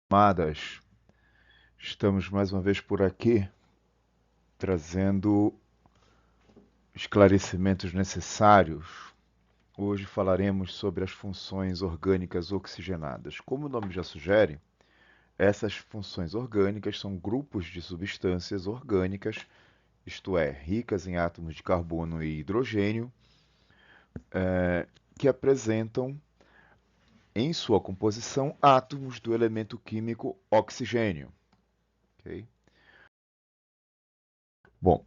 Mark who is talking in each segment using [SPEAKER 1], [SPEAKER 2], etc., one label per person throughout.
[SPEAKER 1] Amadas, estamos mais uma vez por aqui trazendo esclarecimentos necessários. Hoje falaremos sobre as funções orgânicas oxigenadas. Como o nome já sugere, essas funções orgânicas são grupos de substâncias orgânicas, isto é, ricas em átomos de carbono e hidrogênio, que apresentam em sua composição átomos do elemento químico oxigênio. Ok? Bom,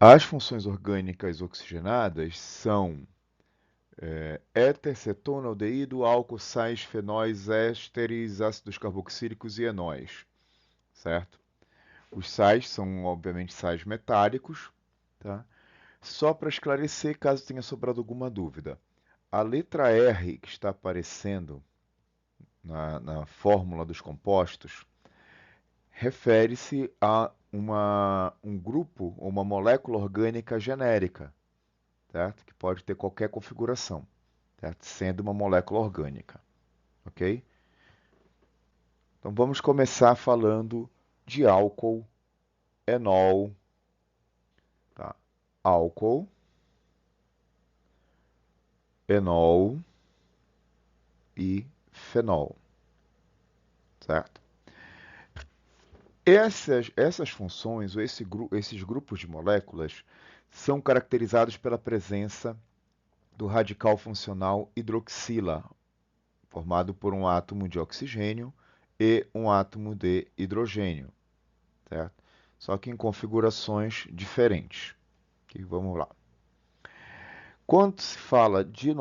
[SPEAKER 1] as funções orgânicas oxigenadas são éter, cetona, aldeído, álcool, sais, fenóis, ésteres, ácidos carboxílicos e enóis, certo? Os sais são, obviamente, sais metálicos, tá? Só para esclarecer, caso tenha sobrado alguma dúvida, a letra R que está aparecendo na fórmula dos compostos refere-se a um grupo ou uma molécula orgânica genérica, certo? Que pode ter qualquer configuração, certo? Sendo uma molécula orgânica, ok? Então vamos começar falando de álcool, enol, tá? Álcool, enol e fenol, certo? Essas funções, ou esses grupos de moléculas, são caracterizados pela presença do radical funcional hidroxila, formado por um átomo de oxigênio e um átomo de hidrogênio, certo? Só que em configurações diferentes. Ok, vamos lá. Quando se fala de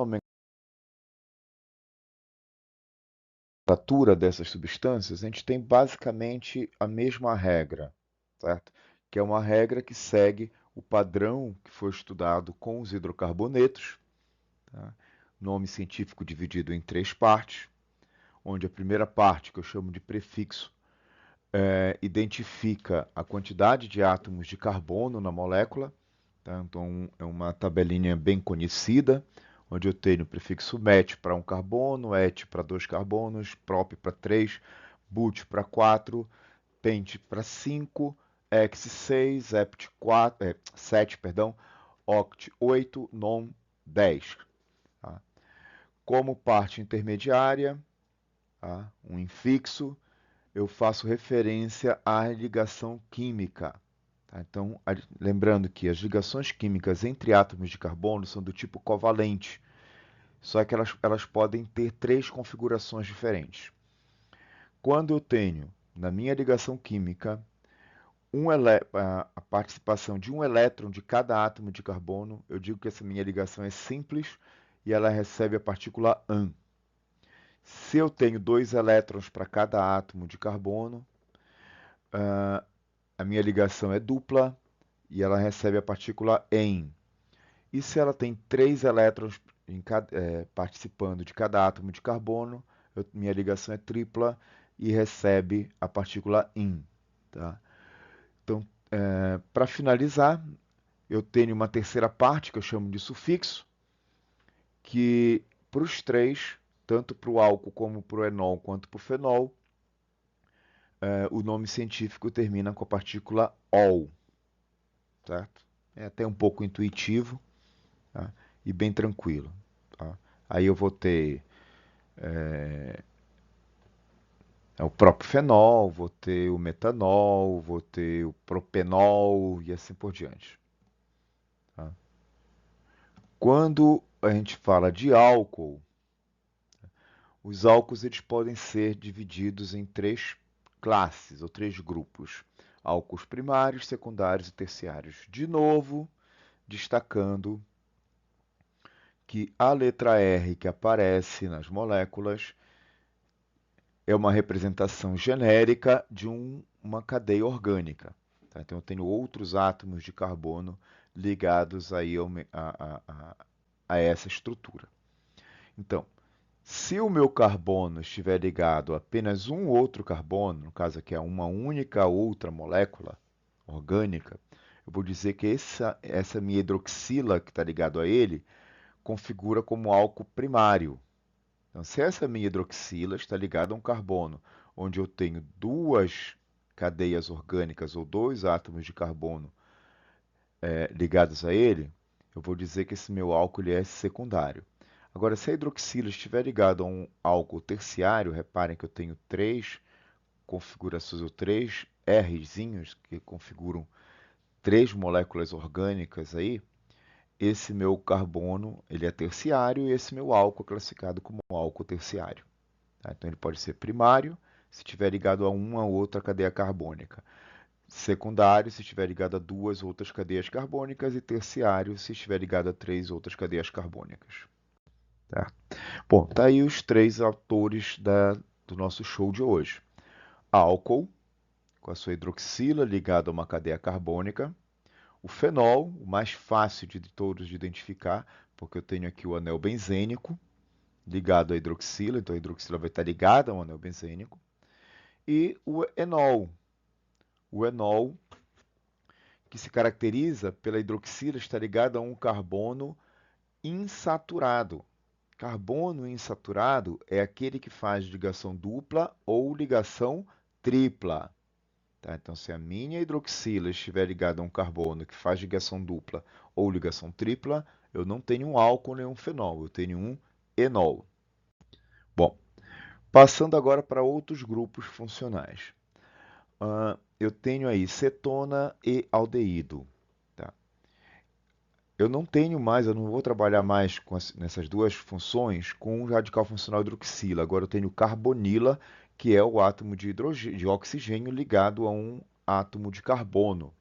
[SPEAKER 1] nomenclatura dessas substâncias, a gente tem basicamente a mesma regra, certo? Que é uma regra que segue o padrão que foi estudado com os hidrocarbonetos, tá? Nome científico dividido em três partes, onde a primeira parte, que eu chamo de prefixo, identifica a quantidade de átomos de carbono na molécula, tá? Então é uma tabelinha bem conhecida, onde eu tenho o prefixo met para um carbono, et para dois carbonos, prop para 3, but para 4, pent para 5, hex 6, hept 4, 7, perdão, oct 8, non 10. Tá? Como parte intermediária, tá? Um infixo, eu faço referência à ligação química. Tá? Então, lembrando que as ligações químicas entre átomos de carbono são do tipo covalente, só que elas podem ter três configurações diferentes. Quando eu tenho, na minha ligação química, a participação de um elétron de cada átomo de carbono, eu digo que essa minha ligação é simples e ela recebe a partícula AN. Se eu tenho dois elétrons para cada átomo de carbono, a minha ligação é dupla e ela recebe a partícula EN. E se ela tem três elétrons participando de cada átomo de carbono, minha ligação é tripla e recebe a partícula IN. Tá? Então, para finalizar, eu tenho uma terceira parte que eu chamo de sufixo, que para os três, tanto para o álcool como para o enol quanto para o fenol, o nome científico termina com a partícula ol, certo? É até um pouco intuitivo, tá? E bem tranquilo. Tá? Aí eu vou ter o próprio fenol, vou ter o metanol, vou ter o propenol e assim por diante. Tá? Quando a gente fala de álcool, os álcools eles podem ser divididos em três classes ou três grupos: álcools primários, secundários e terciários. De novo, destacando que a letra R que aparece nas moléculas é uma representação genérica de uma cadeia orgânica. Tá? Então, eu tenho outros átomos de carbono ligados aí a essa estrutura. Então, se o meu carbono estiver ligado a apenas um outro carbono, no caso aqui é uma única outra molécula orgânica, eu vou dizer que essa minha hidroxila que está ligado a ele configura como álcool primário. Então, se essa minha hidroxila está ligada a um carbono, onde eu tenho duas cadeias orgânicas ou dois átomos de carbono ligados a ele, eu vou dizer que esse meu álcool ele é secundário. Agora, se a hidroxila estiver ligada a um álcool terciário, reparem que eu tenho três configurações ou três Rzinhos que configuram três moléculas orgânicas aí, esse meu carbono ele é terciário e esse meu álcool é classificado como álcool terciário. Tá? Então ele pode ser primário se estiver ligado a uma ou outra cadeia carbônica, secundário se estiver ligado a duas outras cadeias carbônicas e terciário se estiver ligado a três outras cadeias carbônicas. Tá? Bom, tá aí os três autores do nosso show de hoje. Álcool, com a sua hidroxila ligada a uma cadeia carbônica. O fenol, o mais fácil de todos de identificar, porque eu tenho aqui o anel benzênico ligado à hidroxila, então a hidroxila vai estar ligada ao anel benzênico. E o enol, que se caracteriza pela hidroxila estar ligada a um carbono insaturado. Carbono insaturado é aquele que faz ligação dupla ou ligação tripla. Tá? Então, se a minha hidroxila estiver ligada a um carbono que faz ligação dupla ou ligação tripla, eu não tenho um álcool nem um fenol, eu tenho um enol. Bom, passando agora para outros grupos funcionais. Eu tenho aí cetona e aldeído. Tá? Eu não tenho mais, eu não vou trabalhar mais nessas duas funções com o radical funcional hidroxila. Agora eu tenho carbonila, que é o átomo de oxigênio ligado a um átomo de carbono.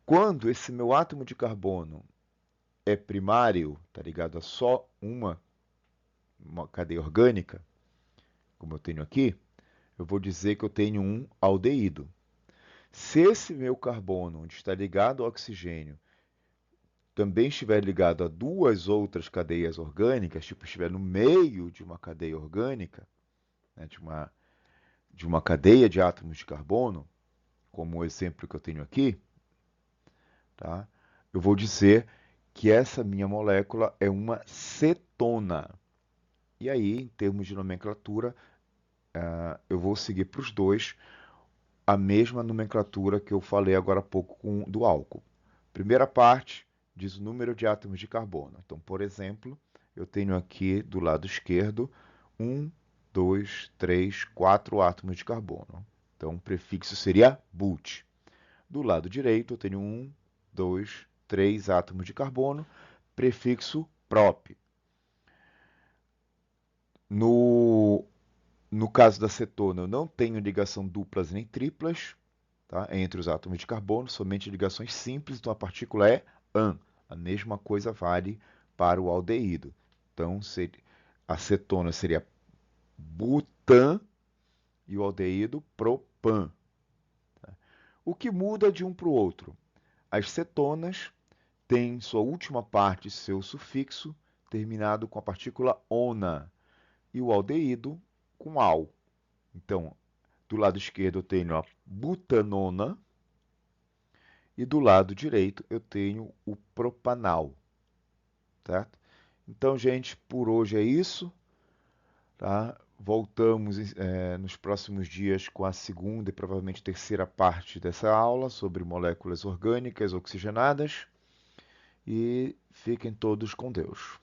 [SPEAKER 1] Quando esse meu átomo de carbono é primário, está ligado a só uma cadeia orgânica, como eu tenho aqui, eu vou dizer que eu tenho um aldeído. Se esse meu carbono, onde está ligado ao oxigênio, também estiver ligado a duas outras cadeias orgânicas, tipo estiver no meio de uma cadeia orgânica, né, de uma cadeia de átomos de carbono, como o exemplo que eu tenho aqui, tá? Eu vou dizer que essa minha molécula é uma cetona. E aí, em termos de nomenclatura, eu vou seguir para os dois a mesma nomenclatura que eu falei agora há pouco do álcool. Primeira parte diz o número de átomos de carbono. Então, por exemplo, eu tenho aqui do lado esquerdo 1, 2, 3, 4 átomos de carbono. Então, o prefixo seria but. Do lado direito, eu tenho 1, 2, 3 átomos de carbono, prefixo prop. No caso da cetona, eu não tenho ligação duplas nem triplas, tá, entre os átomos de carbono, somente ligações simples, então a partícula é an. A mesma coisa vale para o aldeído. Então, a cetona seria butan e o aldeído propan. Tá? O que muda de um para o outro? As cetonas têm sua última parte, seu sufixo, terminado com a partícula ona, e o aldeído com al. Então, do lado esquerdo eu tenho a butanona e do lado direito eu tenho o propanal, certo? Então, gente, por hoje é isso, tá? Voltamos nos próximos dias com a segunda e provavelmente terceira parte dessa aula sobre moléculas orgânicas oxigenadas e fiquem todos com Deus.